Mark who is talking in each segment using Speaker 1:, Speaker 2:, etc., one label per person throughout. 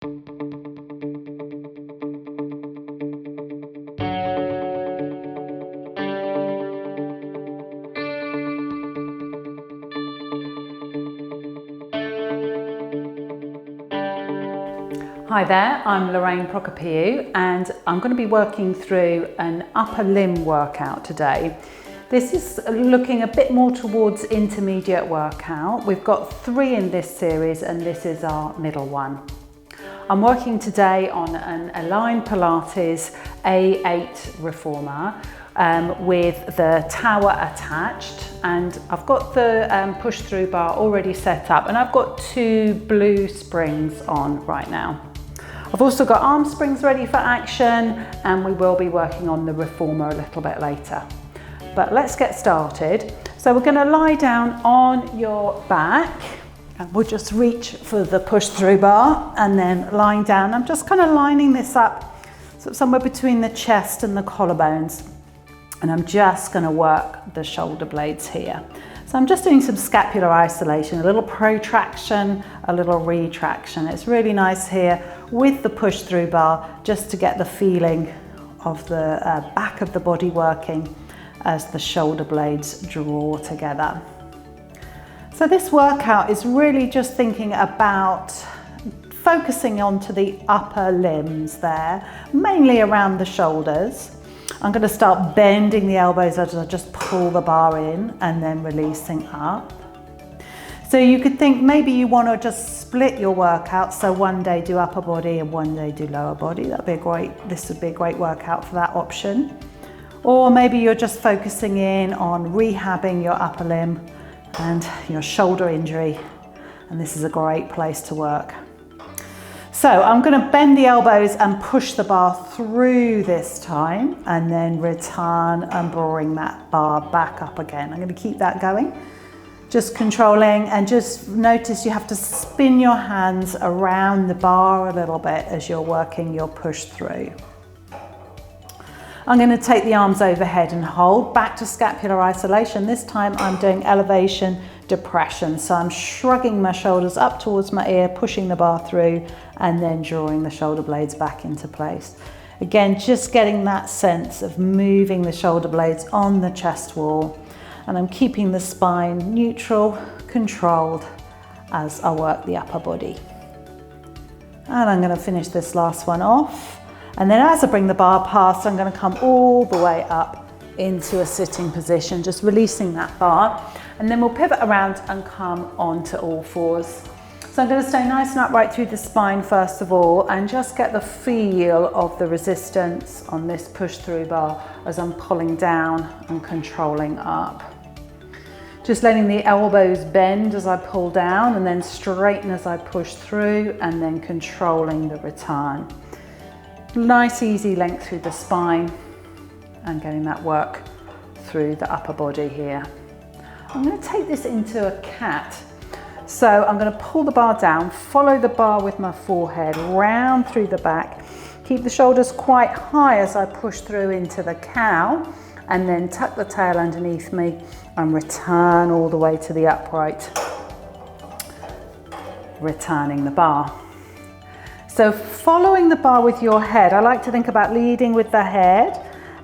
Speaker 1: Hi there, I'm Loraine Prokopiou and I'm going to be working through an upper limb workout today. This is looking a bit more towards intermediate workout. We've got 3 in this series and this is our middle one. I'm working today on an Align-Pilates A8 Reformer with the tower attached, and I've got the push-through bar already set up, and I've got 2 blue springs on right now. I've also got arm springs ready for action, and we will be working on the reformer a little bit later. But let's get started. So we're going to lie down on your back, and we'll just reach for the push-through bar and then lying down. I'm just kind of lining this up so somewhere between the chest and the collarbones, and I'm just going to work the shoulder blades here. So I'm just doing some scapular isolation, a little protraction, a little retraction. It's really nice here with the push-through bar just to get the feeling of the back of the body working as the shoulder blades draw together. So this workout is really just thinking about focusing onto the upper limbs there, mainly around the shoulders. I'm going to start bending the elbows as I just pull the bar in and then releasing up. So you could think maybe you want to just split your workout, so one day do upper body and one day do lower body. This would be a great workout for that option. Or maybe you're just focusing in on rehabbing your upper limb and your shoulder injury, and this is a great place to work. So I'm going to bend the elbows and push the bar through this time, and then return and bring that bar back up again. I'm going to keep that going, just controlling, and just notice you have to spin your hands around the bar a little bit as you're working your push through. I'm going to take the arms overhead and hold back to scapular isolation. This time I'm doing elevation depression. So I'm shrugging my shoulders up towards my ear, pushing the bar through, and then drawing the shoulder blades back into place. Again, just getting that sense of moving the shoulder blades on the chest wall. And I'm keeping the spine neutral, controlled as I work the upper body. And I'm going to finish this last one off. And then as I bring the bar past, I'm going to come all the way up into a sitting position, just releasing that bar. And then we'll pivot around and come onto all fours. So I'm going to stay nice and upright through the spine first of all, and just get the feel of the resistance on this push through bar as I'm pulling down and controlling up. Just letting the elbows bend as I pull down and then straighten as I push through, and then controlling the return. Nice easy length through the spine and getting that work through the upper body here. I'm going to take this into a cat. So I'm going to pull the bar down, follow the bar with my forehead, round through the back, keep the shoulders quite high as I push through into the cow, and then tuck the tail underneath me and return all the way to the upright, returning the bar. So following the bar with your head, I like to think about leading with the head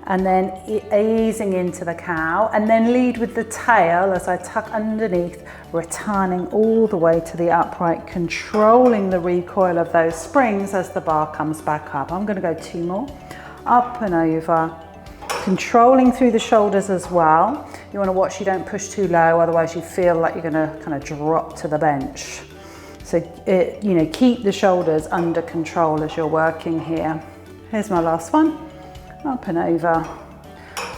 Speaker 1: and then easing into the cow, and then lead with the tail as I tuck underneath, returning all the way to the upright, controlling the recoil of those springs as the bar comes back up. I'm going to go 2 more, up and over, controlling through the shoulders as well. You want to watch you don't push too low, otherwise you feel like you're going to kind of drop to the bench. So, keep the shoulders under control as you're working here. Here's my last one, up and over.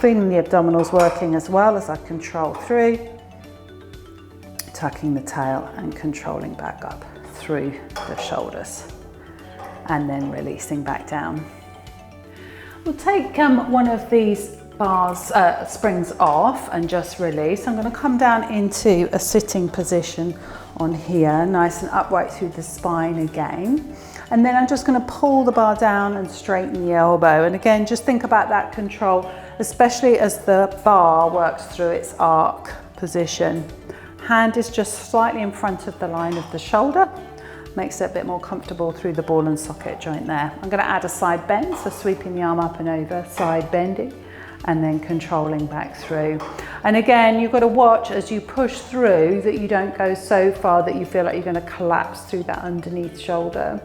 Speaker 1: Feeling the abdominals working as well as I control through, tucking the tail and controlling back up through the shoulders, and then releasing back down. We'll take one of these springs off and just release. I'm going to come down into a sitting position on here, nice and upright through the spine again. And then I'm just going to pull the bar down and straighten the elbow. And again, just think about that control, especially as the bar works through its arc position. Hand is just slightly in front of the line of the shoulder. Makes it a bit more comfortable through the ball and socket joint there. I'm going to add a side bend, so sweeping the arm up and over, side bending, and then controlling back through. And again, you've got to watch as you push through that you don't go so far that you feel like you're going to collapse through that underneath shoulder.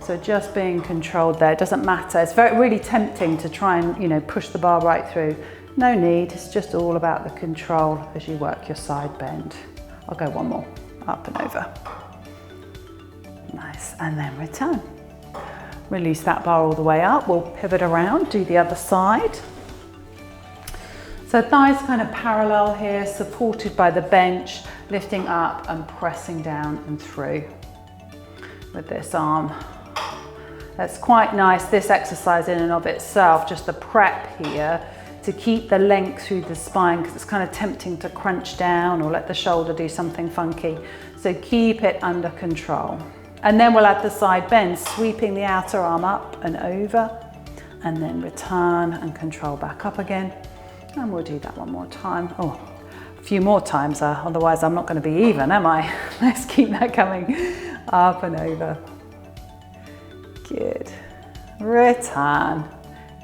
Speaker 1: So just being controlled there, it doesn't matter. It's really tempting to try and, you know, push the bar right through. No need, it's just all about the control as you work your side bend. I'll go one more, up and over. Nice, and then return. Release that bar all the way up. We'll pivot around, do the other side. So thighs kind of parallel here, supported by the bench, lifting up and pressing down and through with this arm. That's quite nice, this exercise in and of itself, just the prep here to keep the length through the spine, because it's kind of tempting to crunch down or let the shoulder do something funky. So keep it under control. And then we'll add the side bend, sweeping the outer arm up and over, and then return and control back up again. And we'll do that one more time. Oh, a few more times, otherwise I'm not going to be even, am I? Let's keep that coming. Up and over. Good. Return.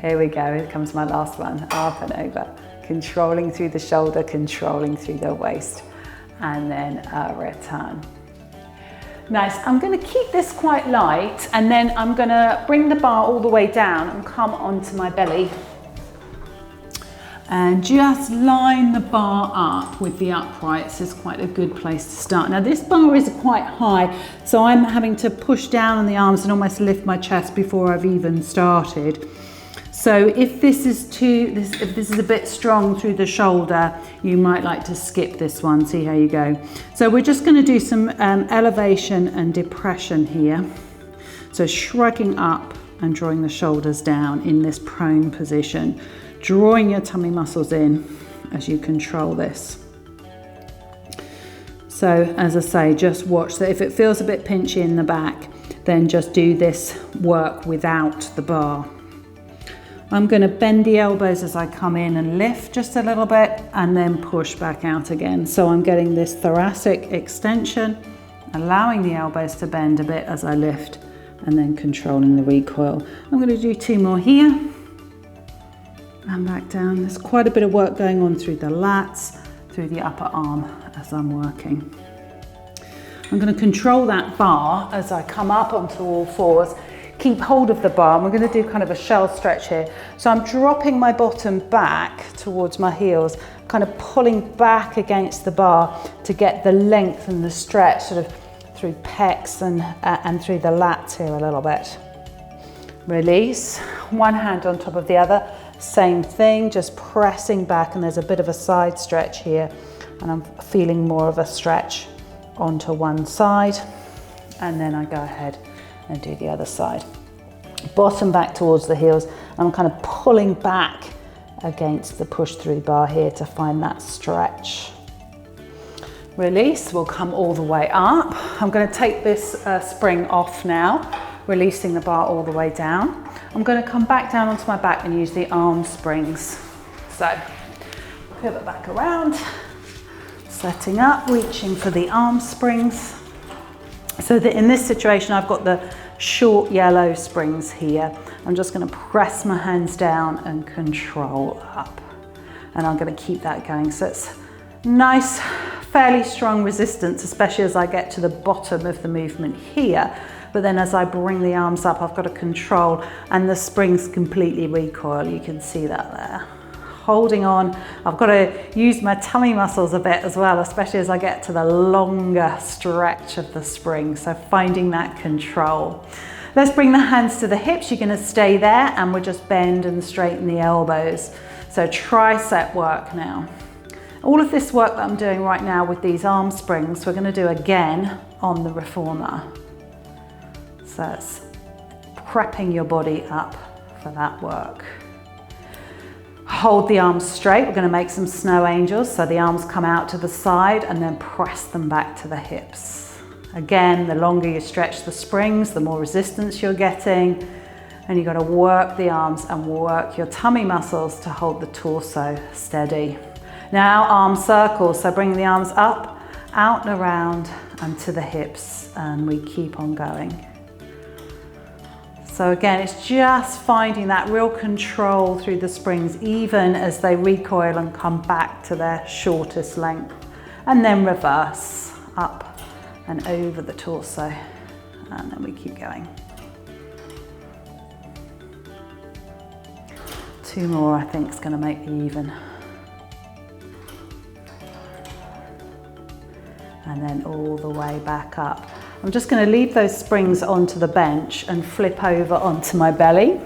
Speaker 1: Here we go, here comes my last one. Up and over. Controlling through the shoulder, controlling through the waist. And then a return. Nice, I'm going to keep this quite light, and then I'm going to bring the bar all the way down and come onto my belly. And just line the bar up with the uprights is quite a good place to start. Now this bar is quite high, so I'm having to push down on the arms and almost lift my chest before I've even started. So if this is if this is a bit strong through the shoulder, you might like to skip this one, see how you go. So we're just going to do some elevation and depression here. So shrugging up and drawing the shoulders down in this prone position, drawing your tummy muscles in as you control this. So as I say, just watch that. If it feels a bit pinchy in the back, then just do this work without the bar. I'm going to bend the elbows as I come in and lift just a little bit, and then push back out again. So I'm getting this thoracic extension, allowing the elbows to bend a bit as I lift, and then controlling the recoil. I'm going to do two more here. And back down. There's quite a bit of work going on through the lats, through the upper arm as I'm working. I'm going to control that bar as I come up onto all fours. Keep hold of the bar, and we're going to do kind of a shell stretch here. So I'm dropping my bottom back towards my heels, kind of pulling back against the bar to get the length and the stretch sort of through pecs and through the lats here a little bit. Release, one hand on top of the other, same thing, just pressing back, and there's a bit of a side stretch here, and I'm feeling more of a stretch onto one side, and then I go ahead and do the other side. Bottom back towards the heels, and I'm kind of pulling back against the push through bar here to find that stretch. Release, we'll come all the way up. I'm going to take this spring off now, releasing the bar all the way down. I'm going to come back down onto my back and use the arm springs. So pivot back around, setting up, reaching for the arm springs. So that in this situation, I've got the short yellow springs here. I'm just going to press my hands down and control up. And I'm going to keep that going. So it's nice, fairly strong resistance, especially as I get to the bottom of the movement here. But then as I bring the arms up, I've got to control, and the springs completely recoil. You can see that there. Holding on, I've got to use my tummy muscles a bit as well, especially as I get to the longer stretch of the spring. So finding that control. Let's bring the hands to the hips. You're going to stay there, and we'll just bend and straighten the elbows. So tricep work now. All of this work that I'm doing right now with these arm springs, we're going to do again on the reformer. So it's prepping your body up for that work. Hold the arms straight. We're going to make some snow angels. So the arms come out to the side and then press them back to the hips. Again, the longer you stretch the springs, the more resistance you're getting. And you've got to work the arms and work your tummy muscles to hold the torso steady. Now arm circles. So bring the arms up, out and around, and to the hips, and we keep on going. So again, it's just finding that real control through the springs, even as they recoil and come back to their shortest length. And then reverse up and over the torso. And then we keep going. 2 more, I think, is going to make me even. And then all the way back up. I'm just going to leave those springs onto the bench and flip over onto my belly.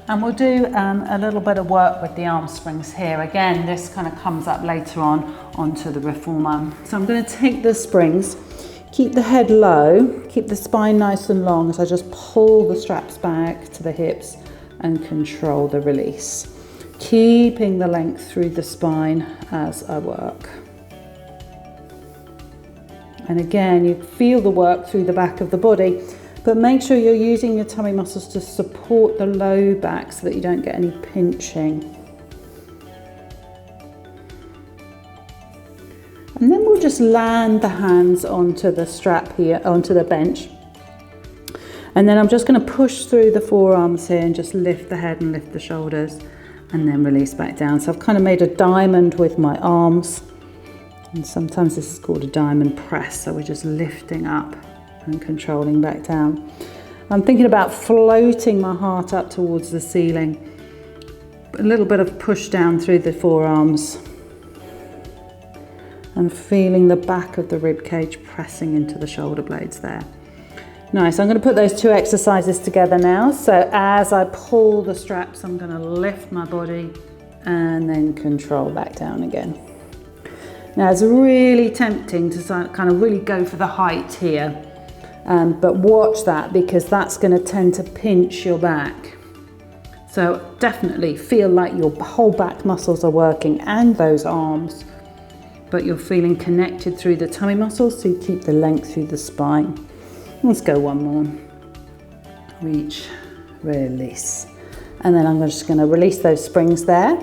Speaker 1: And we'll do a little bit of work with the arm springs here. Again, this kind of comes up later on onto the reformer. So I'm going to take the springs, keep the head low, keep the spine nice and long as I just pull the straps back to the hips and control the release. Keeping the length through the spine as I work. And again, you feel the work through the back of the body, but make sure you're using your tummy muscles to support the low back so that you don't get any pinching. And then we'll just land the hands onto the strap here, onto the bench. And then I'm just going to push through the forearms here and just lift the head and lift the shoulders and then release back down. So I've kind of made a diamond with my arms. And sometimes this is called a diamond press, so we're just lifting up and controlling back down. I'm thinking about floating my heart up towards the ceiling. A little bit of push down through the forearms. And feeling the back of the rib cage pressing into the shoulder blades there. Nice, I'm going to put those 2 exercises together now. So as I pull the straps, I'm going to lift my body and then control back down again. Now it's really tempting to kind of really go for the height here, but watch that because that's going to tend to pinch your back. So definitely feel like your whole back muscles are working and those arms, but you're feeling connected through the tummy muscles, so you keep the length through the spine. Let's go one more. Reach, release. And then I'm just going to release those springs there.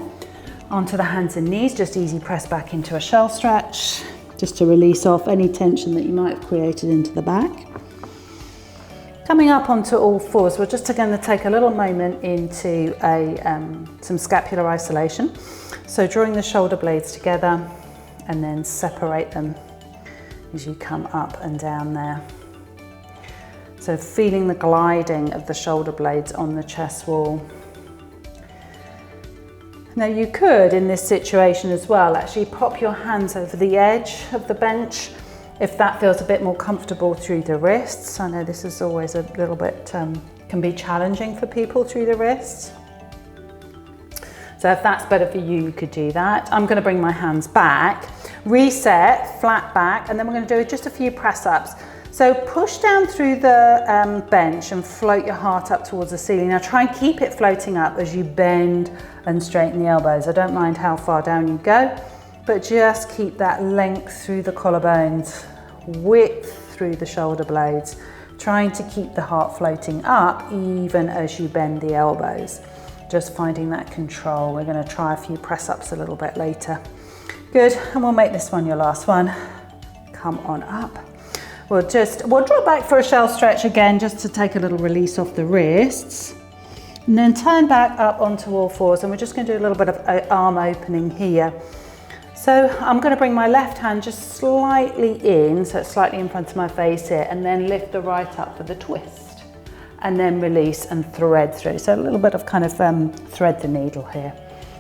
Speaker 1: Onto the hands and knees, just easy press back into a shell stretch, just to release off any tension that you might have created into the back. Coming up onto all fours, we're just going to take a little moment into some scapular isolation. So drawing the shoulder blades together and then separate them as you come up and down there. So feeling the gliding of the shoulder blades on the chest wall. Now you could, in this situation as well, actually pop your hands over the edge of the bench if that feels a bit more comfortable through the wrists. I know this is always a little bit, can be challenging for people through the wrists. So if that's better for you, you could do that. I'm going to bring my hands back, reset, flat back, and then we're going to do just a few press-ups. So push down through the bench and float your heart up towards the ceiling. Now try and keep it floating up as you bend and straighten the elbows. I don't mind how far down you go, but just keep that length through the collarbones, width through the shoulder blades, trying to keep the heart floating up even as you bend the elbows. Just finding that control. We're going to try a few press-ups a little bit later. Good, and we'll make this one your last one. Come on up. We'll drop back for a shell stretch again, just to take a little release off the wrists. And then turn back up onto all fours, and we're just going to do a little bit of arm opening here. So I'm going to bring my left hand just slightly in, so it's slightly in front of my face here, and then lift the right up for the twist. And then release and thread through. So a little bit of kind of thread the needle here.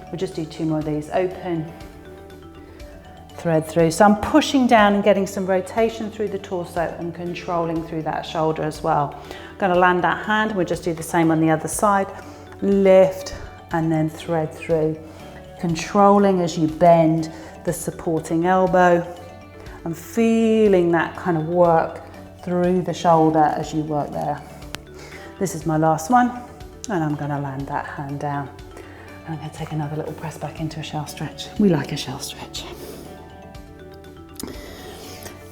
Speaker 1: We'll just do 2 more of these. Open, thread through. So I'm pushing down and getting some rotation through the torso and controlling through that shoulder as well. I'm going to land that hand. We'll just do the same on the other side. Lift and then thread through. Controlling as you bend the supporting elbow and feeling that kind of work through the shoulder as you work there. This is my last one, and I'm going to land that hand down. I'm going to take another little press back into a shell stretch. We like a shell stretch.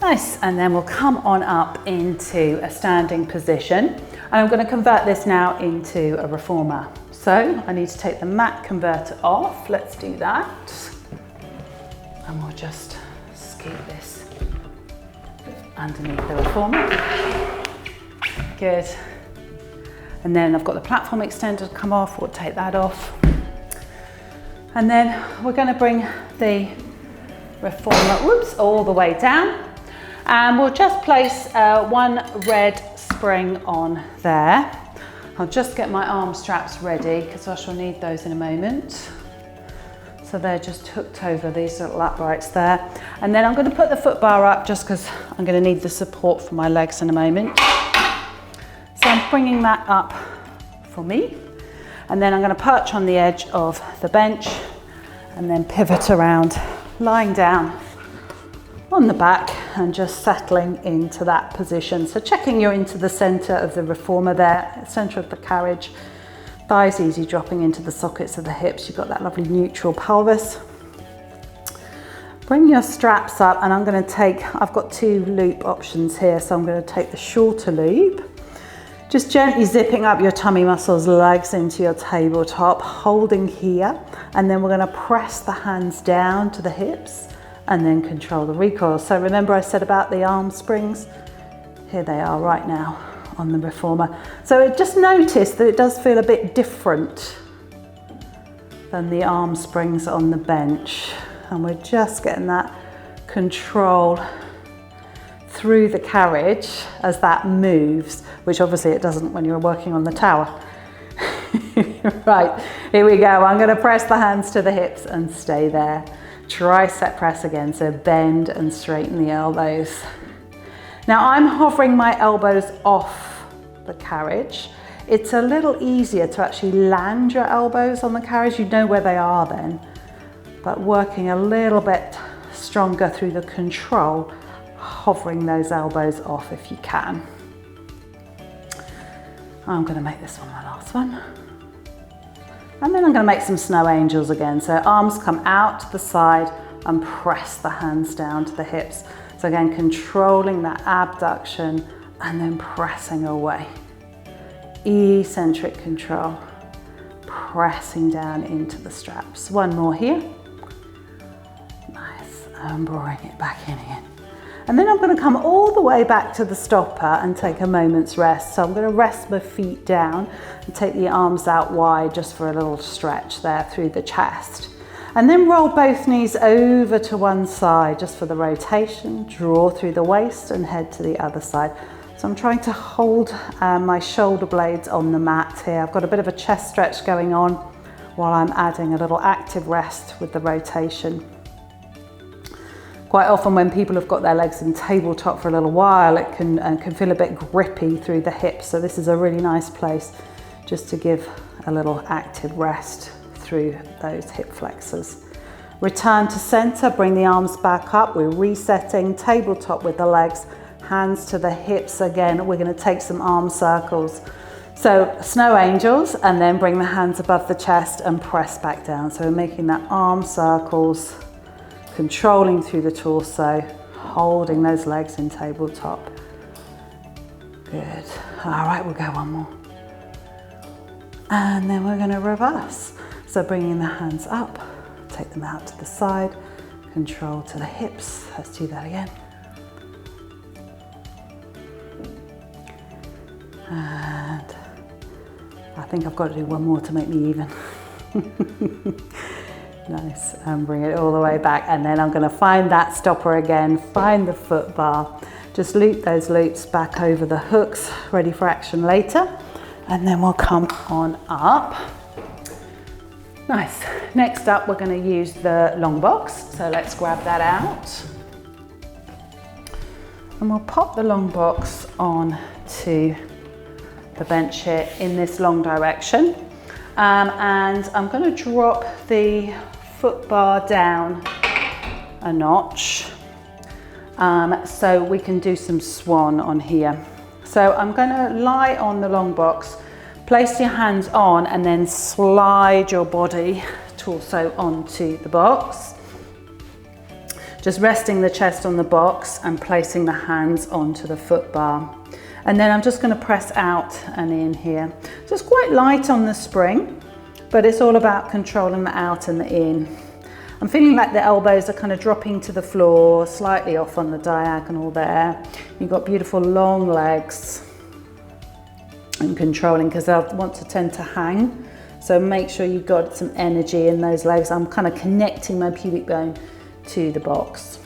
Speaker 1: Nice, and then we'll come on up into a standing position. And I'm going to convert this now into a reformer. So I need to take the mat converter off. Let's do that. And we'll just scoot this underneath the reformer. Good. And then I've got the platform extender to come off, we'll take that off. And then we're going to bring the reformer, all the way down. And we'll just place one red spring on there. I'll just get my arm straps ready because I shall need those in a moment. So they're just hooked over these little uprights there. And then I'm going to put the foot bar up just because I'm going to need the support for my legs in a moment. So I'm bringing that up for me. And then I'm going to perch on the edge of the bench and then pivot around, lying down on the back and just settling into that position. So checking you're into the center of the reformer there, center of the carriage. Thighs easy dropping into the sockets of the hips. You've got that lovely neutral pelvis. Bring your straps up and I'm going to take, I've got 2 loop options here, so I'm going to take the shorter loop. Just gently zipping up your tummy muscles, legs into your tabletop, holding here, and then we're going to press the hands down to the hips and then control the recoil. So remember I said about the arm springs? Here they are right now on the reformer. So just notice that it does feel a bit different than the arm springs on the bench. And we're just getting that control through the carriage as that moves, which obviously it doesn't when you're working on the tower. Right, here we go. I'm going to press the hands to the hips and stay there. Tricep press again, so bend and straighten the elbows. Now I'm hovering my elbows off the carriage. It's a little easier to actually land your elbows on the carriage. You know where they are then, but working a little bit stronger through the control, hovering those elbows off if you can. I'm going to make this one my last one. And then I'm going to make some snow angels again. So arms come out to the side and press the hands down to the hips. So again, controlling that abduction and then pressing away. Eccentric control, pressing down into the straps. One more here. Nice, and bring it back in again. And then I'm going to come all the way back to the stopper and take a moment's rest. So I'm going to rest my feet down and take the arms out wide just for a little stretch there through the chest. And then roll both knees over to one side just for the rotation. Draw through the waist and head to the other side. So I'm trying to hold my shoulder blades on the mat here. I've got a bit of a chest stretch going on while I'm adding a little active rest with the rotation. Quite often when people have got their legs in tabletop for a little while, it can feel a bit grippy through the hips. So this is a really nice place just to give a little active rest through those hip flexors. Return to center, bring the arms back up. We're resetting, tabletop with the legs, hands to the hips again. We're going to take some arm circles. So snow angels, and then bring the hands above the chest and press back down. So we're making that arm circles, controlling through the torso, holding those legs in tabletop. Good. All right, we'll go one more. And then we're going to reverse. So bringing the hands up, take them out to the side, control to the hips. Let's do that again. And I think I've got to do one more to make me even. Nice, and bring it all the way back, and then I'm going to find that stopper again, find the foot bar, just loop those loops back over the hooks, ready for action later, and then we'll come on up. Nice. Next up we're going to use the long box, so let's grab that out. And we'll pop the long box on to the bench here in this long direction. And I'm going to drop the foot bar down a notch so we can do some swan on here. So I'm going to lie on the long box, place your hands on and then slide your body torso onto the box. Just resting the chest on the box and placing the hands onto the foot bar. And then I'm just going to press out and in here. So it's quite light on the spring, but it's all about controlling the out and the in. I'm feeling like the elbows are kind of dropping to the floor, slightly off on the diagonal there. You've got beautiful long legs. And controlling, because I want to tend to hang. So make sure you've got some energy in those legs. I'm kind of connecting my pubic bone to the box.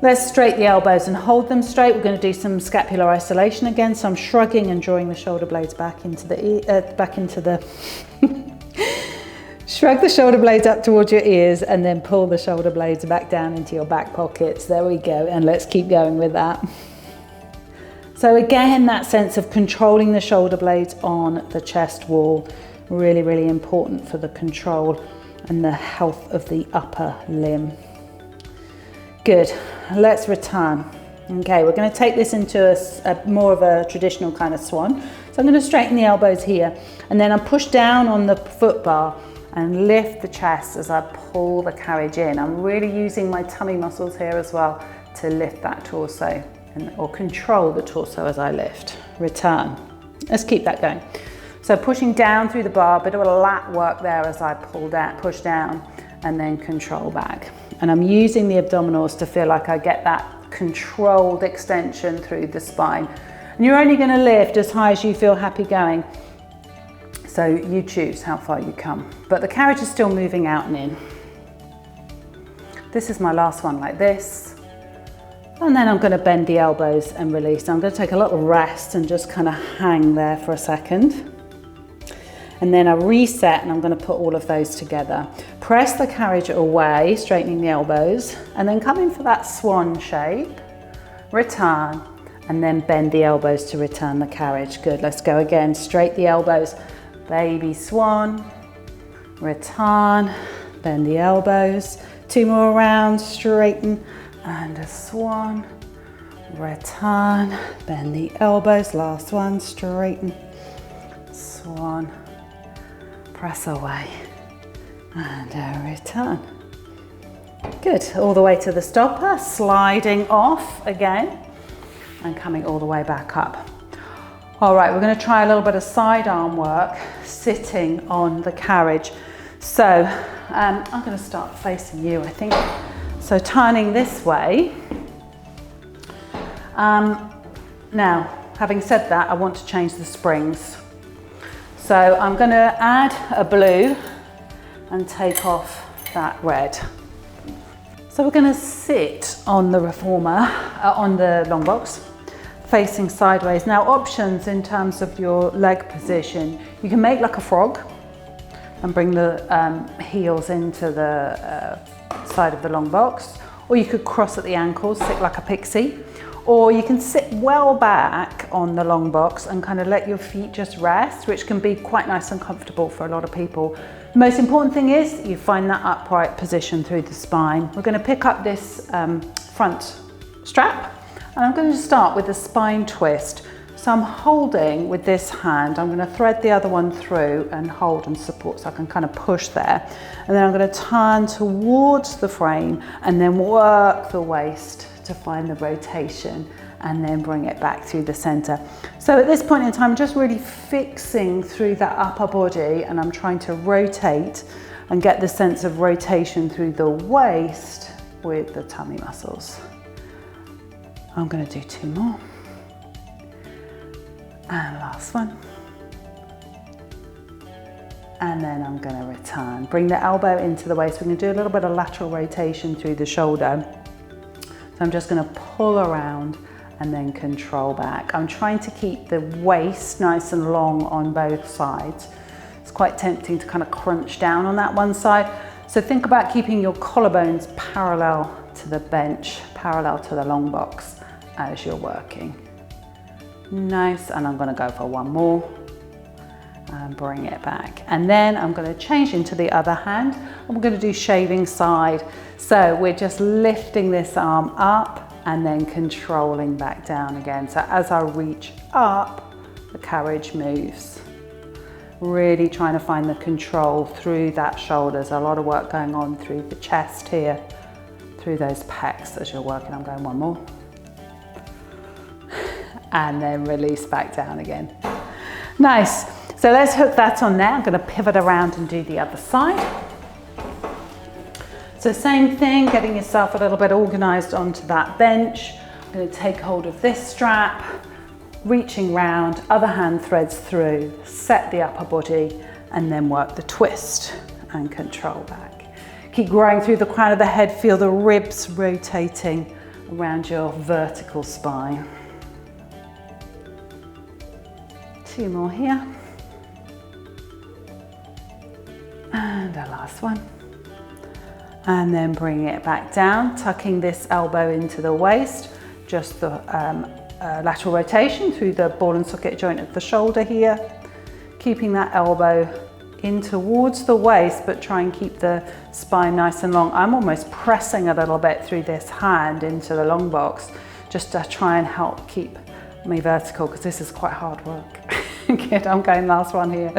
Speaker 1: Let's straighten the elbows and hold them straight. We're going to do some scapular isolation again. So I'm shrugging and drawing the shoulder blades back into the, shrug the shoulder blades up towards your ears and then pull the shoulder blades back down into your back pockets. There we go. And let's keep going with that. So again, that sense of controlling the shoulder blades on the chest wall, really, really important for the control and the health of the upper limb. Good, let's return. Okay, we're going to take this into a more of a traditional kind of swan. So I'm going to straighten the elbows here, and then I push down on the foot bar and lift the chest as I pull the carriage in. I'm really using my tummy muscles here as well to lift that torso. Or control the torso as I lift. Return. Let's keep that going. So pushing down through the bar, a bit of a lat work there as I push down, and then control back. And I'm using the abdominals to feel like I get that controlled extension through the spine. And you're only going to lift as high as you feel happy going. So you choose how far you come. But the carriage is still moving out and in. This is my last one, like this. And then I'm going to bend the elbows and release. I'm going to take a little rest and just kind of hang there for a second. And then I reset and I'm going to put all of those together. Press the carriage away, straightening the elbows, and then come in for that swan shape. Return, and then bend the elbows to return the carriage. Good, let's go again. Straight the elbows, baby swan, return, bend the elbows. 2 more rounds, straighten, and a swan, return, bend the elbows, last one, straighten, swan, press away, and a return. Good, all the way to the stopper, sliding off again, and coming all the way back up. All right, we're going to try a little bit of side arm work, sitting on the carriage. So I'm going to start facing you, I think. So turning this way. Now, having said that, I want to change the springs. So I'm going to add a blue and take off that red. So we're going to sit on the reformer, on the long box, facing sideways. Now, options in terms of your leg position, you can make like a frog and bring the heels into the side of the long box, or you could cross at the ankles, sit like a pixie, or you can sit well back on the long box and kind of let your feet just rest, which can be quite nice and comfortable for a lot of people. The most important thing is you find that upright position through the spine. We're going to pick up this front strap, and I'm going to start with a spine twist. So I'm holding with this hand, I'm going to thread the other one through and hold and support so I can kind of push there. And then I'm going to turn towards the frame and then work the waist to find the rotation and then bring it back through the center. So at this point in time, I'm just really fixing through that upper body, and I'm trying to rotate and get the sense of rotation through the waist with the tummy muscles. I'm going to do 2 more. And last one. And then I'm going to return. Bring the elbow into the waist. We're going to do a little bit of lateral rotation through the shoulder. So I'm just going to pull around and then control back. I'm trying to keep the waist nice and long on both sides. It's quite tempting to kind of crunch down on that one side. So think about keeping your collarbones parallel to the bench, parallel to the long box as you're working. Nice, and I'm going to go for 1 more and bring it back. And then I'm going to change into the other hand, and we're going to do shaving side. So we're just lifting this arm up and then controlling back down again. So as I reach up, the carriage moves. Really trying to find the control through that shoulder. There's a lot of work going on through the chest here, through those pecs as you're working. I'm going 1 more. And then release back down again. Nice. So let's hook that on there. I'm going to pivot around and do the other side. So same thing, getting yourself a little bit organized onto that bench. I'm going to take hold of this strap, reaching round, other hand threads through, set the upper body, and then work the twist and control back. Keep growing through the crown of the head, feel the ribs rotating around your vertical spine. 2 more here. And our last one. And then bring it back down, tucking this elbow into the waist, just the lateral rotation through the ball and socket joint of the shoulder here. Keeping that elbow in towards the waist, but try and keep the spine nice and long. I'm almost pressing a little bit through this hand into the long box, just to try and help keep me vertical, because this is quite hard work. Good, I'm going last one here.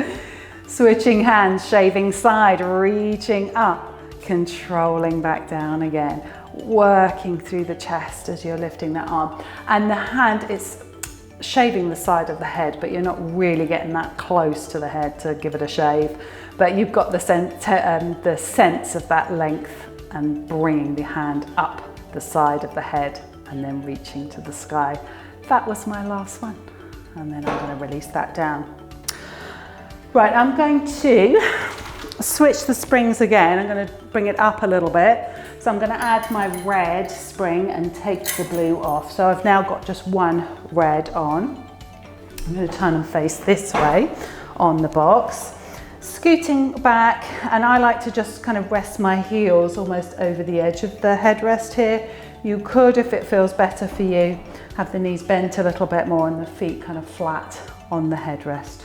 Speaker 1: Switching hands, shaving side, reaching up, controlling back down again, working through the chest as you're lifting that arm. And the hand is shaving the side of the head, but you're not really getting that close to the head to give it a shave. But you've got the sense of that length and bringing the hand up the side of the head and then reaching to the sky. That was my last one. And then I'm going to release that down. Right, I'm going to switch the springs again. I'm going to bring it up a little bit. So I'm going to add my red spring and take the blue off. So I've now got just one red on. I'm going to turn and face this way on the box. Scooting back, and I like to just kind of rest my heels almost over the edge of the headrest here. You could, if it feels better for you, have the knees bent a little bit more and the feet kind of flat on the headrest.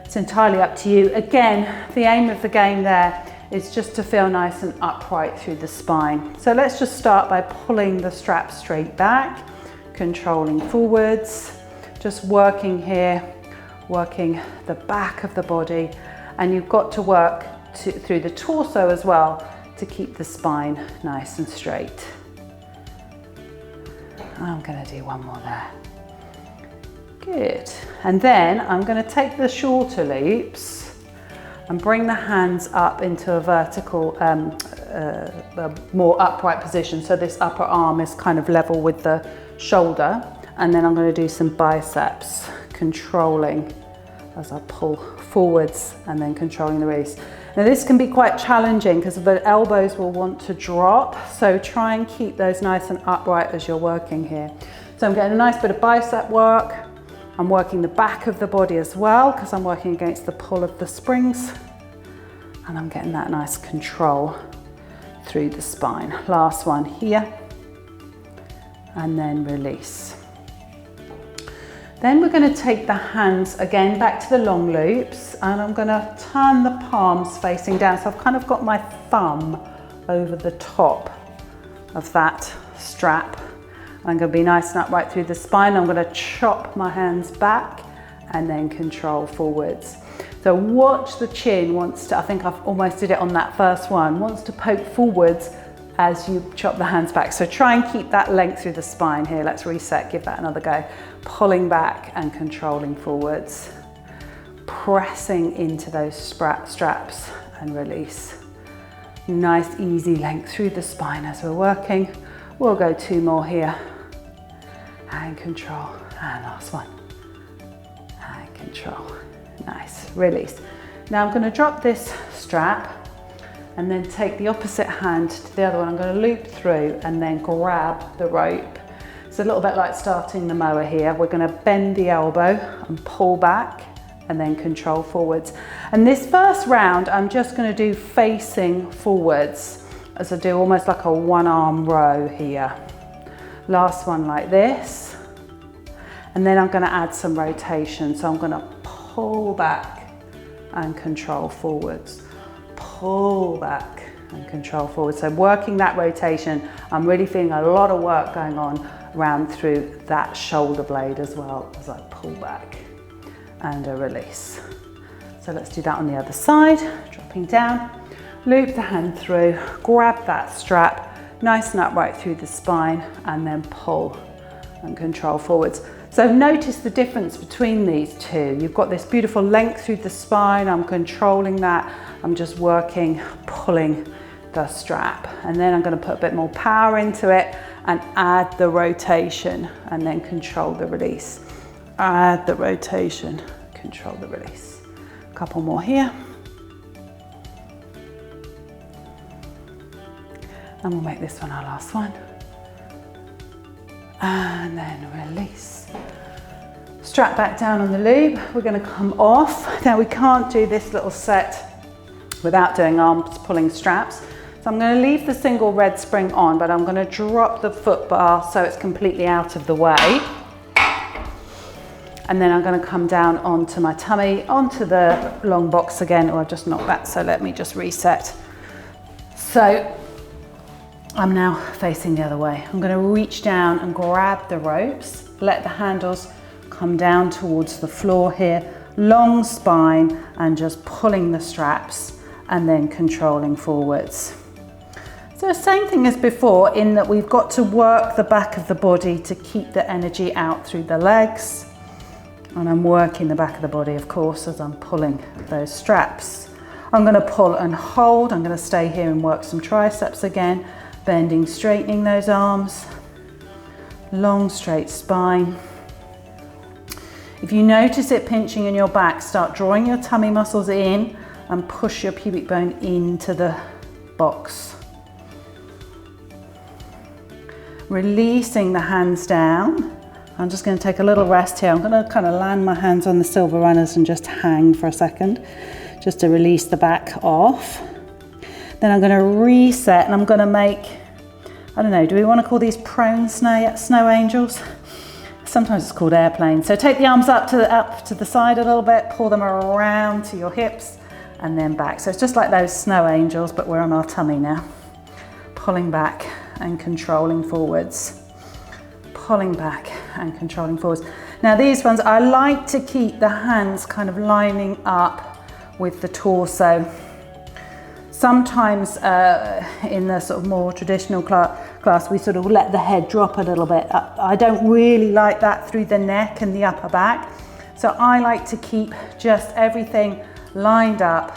Speaker 1: It's entirely up to you. Again, the aim of the game there is just to feel nice and upright through the spine. So let's just start by pulling the strap straight back, controlling forwards, just working here, working the back of the body, and you've got to work through the torso as well to keep the spine nice and straight. I'm going to do one more there. Good. And then I'm going to take the shorter loops and bring the hands up into a vertical, more upright position. So this upper arm is kind of level with the shoulder. And then I'm going to do some biceps, controlling as I pull forwards and then controlling the release. Now this can be quite challenging because the elbows will want to drop. So try and keep those nice and upright as you're working here. So I'm getting a nice bit of bicep work. I'm working the back of the body as well because I'm working against the pull of the springs, and I'm getting that nice control through the spine. Last one here, and then release. Then we're going to take the hands again back to the long loops, and I'm going to turn the palms facing down. So I've kind of got my thumb over the top of that strap. I'm going to be nice and upright through the spine. I'm going to chop my hands back and then control forwards. So watch the chin wants to, I think I've almost did it on that first one, wants to poke forwards as you chop the hands back. So try and keep that length through the spine here. Let's reset, give that another go. Pulling back and controlling forwards. Pressing into those straps and release. Nice easy length through the spine as we're working. We'll go 2 more here. And control, and last one, and control. Nice, release. Now I'm going to drop this strap and then take the opposite hand to the other one. I'm going to loop through and then grab the rope. It's a little bit like starting the mower here. We're going to bend the elbow and pull back and then control forwards. And this first round, I'm just going to do facing forwards as I do almost like a 1-arm row here. Last one like this, and then I'm going to add some rotation. So I'm going to pull back and control forwards, pull back and control forwards. So working that rotation, I'm really feeling a lot of work going on around through that shoulder blade as well as I pull back and a release. So let's do that on the other side, dropping down, loop the hand through, grab that strap, nice and upright through the spine, and then pull and control forwards. So notice the difference between these two. You've got this beautiful length through the spine. I'm controlling that. I'm just working, pulling the strap. And then I'm going to put a bit more power into it and add the rotation and then control the release. Add the rotation, control the release. A couple more here. And we'll make this one our last one. And then release. Strap back down on the loop. We're going to come off. Now we can't do this little set without doing arms pulling straps. So I'm going to leave the single red spring on, but I'm going to drop the foot bar so it's completely out of the way. And then I'm going to come down onto my tummy, onto the long box again, or I've just knocked that, so let me just reset. So I'm now facing the other way. I'm going to reach down and grab the ropes, let the handles come down towards the floor here, long spine, and just pulling the straps and then controlling forwards. So same thing as before, in that we've got to work the back of the body to keep the energy out through the legs. And I'm working the back of the body, of course, as I'm pulling those straps. I'm going to pull and hold. I'm going to stay here and work some triceps again, bending, straightening those arms, long straight spine. If you notice it pinching in your back, start drawing your tummy muscles in and push your pubic bone into the box. Releasing the hands down. I'm just going to take a little rest here. I'm going to kind of land my hands on the silver runners and just hang for a second, just to release the back off. Then I'm going to reset and I'm going to make, I don't know, do we want to call these prone snow angels? Sometimes it's called airplanes. So take the arms up to the side a little bit, pull them around to your hips and then back. So it's just like those snow angels, but we're on our tummy now. Pulling back and controlling forwards. Pulling back and controlling forwards. Now these ones, I like to keep the hands kind of lining up with the torso. Sometimes in the sort of more traditional class, we sort of let the head drop a little bit. I don't really like that through the neck and the upper back. So I like to keep just everything lined up.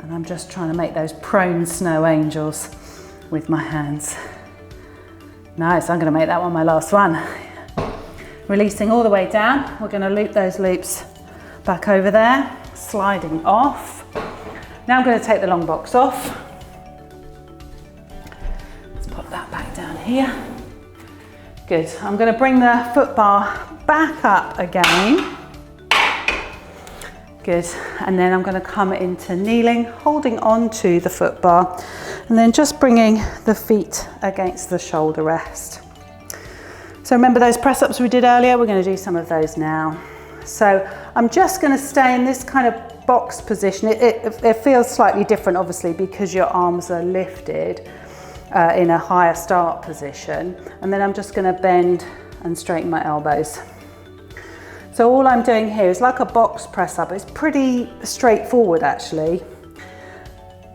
Speaker 1: And I'm just trying to make those prone snow angels with my hands. Nice, I'm going to make that one my last one. Releasing all the way down. We're going to loop those loops back over there, sliding off. Now I'm going to take the long box off. Let's put that back down here. Good. I'm going to bring the foot bar back up again. Good. And then I'm going to come into kneeling, holding on to the foot bar, and then just bringing the feet against the shoulder rest. So remember those press ups we did earlier? We're going to do some of those now. So I'm just going to stay in this kind of box position. It feels slightly different, obviously, because your arms are lifted in a higher start position. And then I'm just going to bend and straighten my elbows. So all I'm doing here is like a box press up. It's pretty straightforward, actually.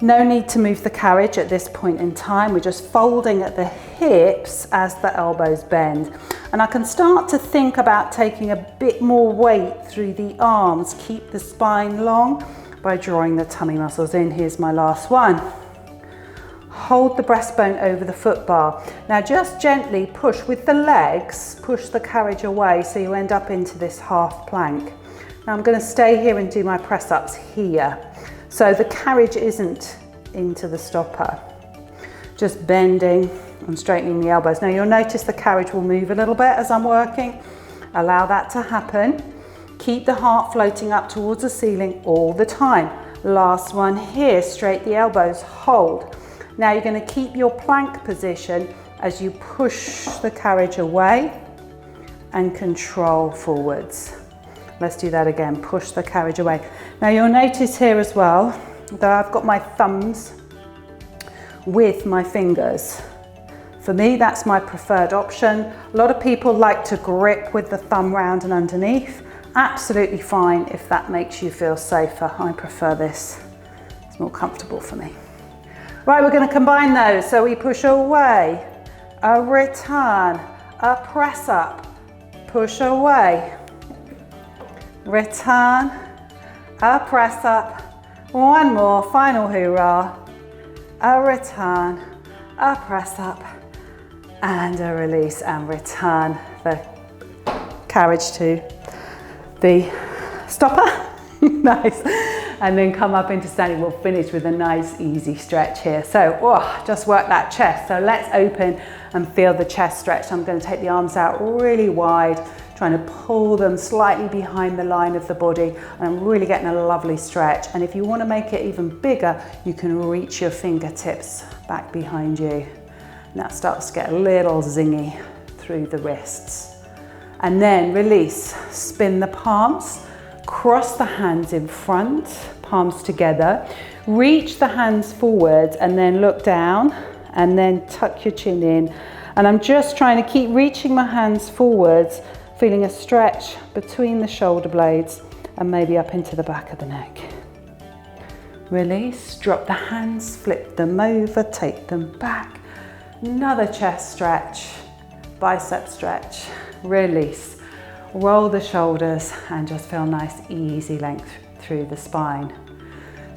Speaker 1: No need to move the carriage at this point in time. We're just folding at the hips as the elbows bend. And I can start to think about taking a bit more weight through the arms, keep the spine long by drawing the tummy muscles in. Here's my last one. Hold the breastbone over the foot bar. Now just gently push with the legs, push the carriage away so you end up into this half plank. Now I'm going to stay here and do my press ups here. So the carriage isn't into the stopper. Just bending and straightening the elbows. Now you'll notice the carriage will move a little bit as I'm working. Allow that to happen. Keep the heart floating up towards the ceiling all the time. Last one here, straight the elbows, hold. Now you're going to keep your plank position as you push the carriage away and control forwards. Let's do that again, push the carriage away. Now you'll notice here as well that I've got my thumbs with my fingers. For me, that's my preferred option. A lot of people like to grip with the thumb round and underneath. Absolutely fine if that makes you feel safer. I prefer this. It's more comfortable for me. Right, we're going to combine those. So we push away, a return, a press up, push away, return, a press up, one more, final hoorah, a return, a press up, and a release, and return the carriage to the stopper. Nice. And then come up into standing. We'll finish with a nice easy stretch here. So just work that chest. So let's open and feel the chest stretch. I'm going to take the arms out really wide, trying to pull them slightly behind the line of the body. And I'm really getting a lovely stretch. And if you want to make it even bigger, you can reach your fingertips back behind you. And that starts to get a little zingy through the wrists. And then release, spin the palms, cross the hands in front, palms together, reach the hands forwards and then look down and then tuck your chin in. And I'm just trying to keep reaching my hands forwards, feeling a stretch between the shoulder blades and maybe up into the back of the neck. Release, drop the hands, flip them over, take them back. Another chest stretch, bicep stretch, release. Roll the shoulders and just feel nice, easy length through the spine.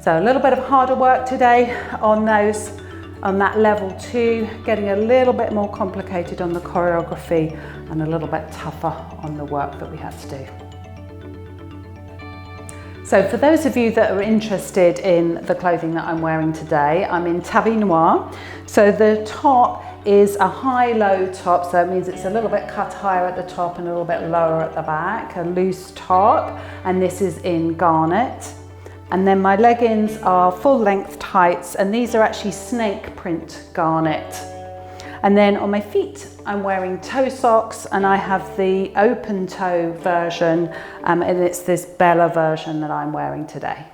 Speaker 1: So a little bit of harder work today on that level 2, getting a little bit more complicated on the choreography and a little bit tougher on the work that we had to do. So for those of you that are interested in the clothing that I'm wearing today, I'm in tabby noir. So the top is a high-low top, so it means it's a little bit cut higher at the top and a little bit lower at the back, a loose top, and this is in garnet. And then my leggings are full-length tights, and these are actually snake print garnet. And then on my feet, I'm wearing toe socks, and I have the open toe version, and it's this Bella version that I'm wearing today.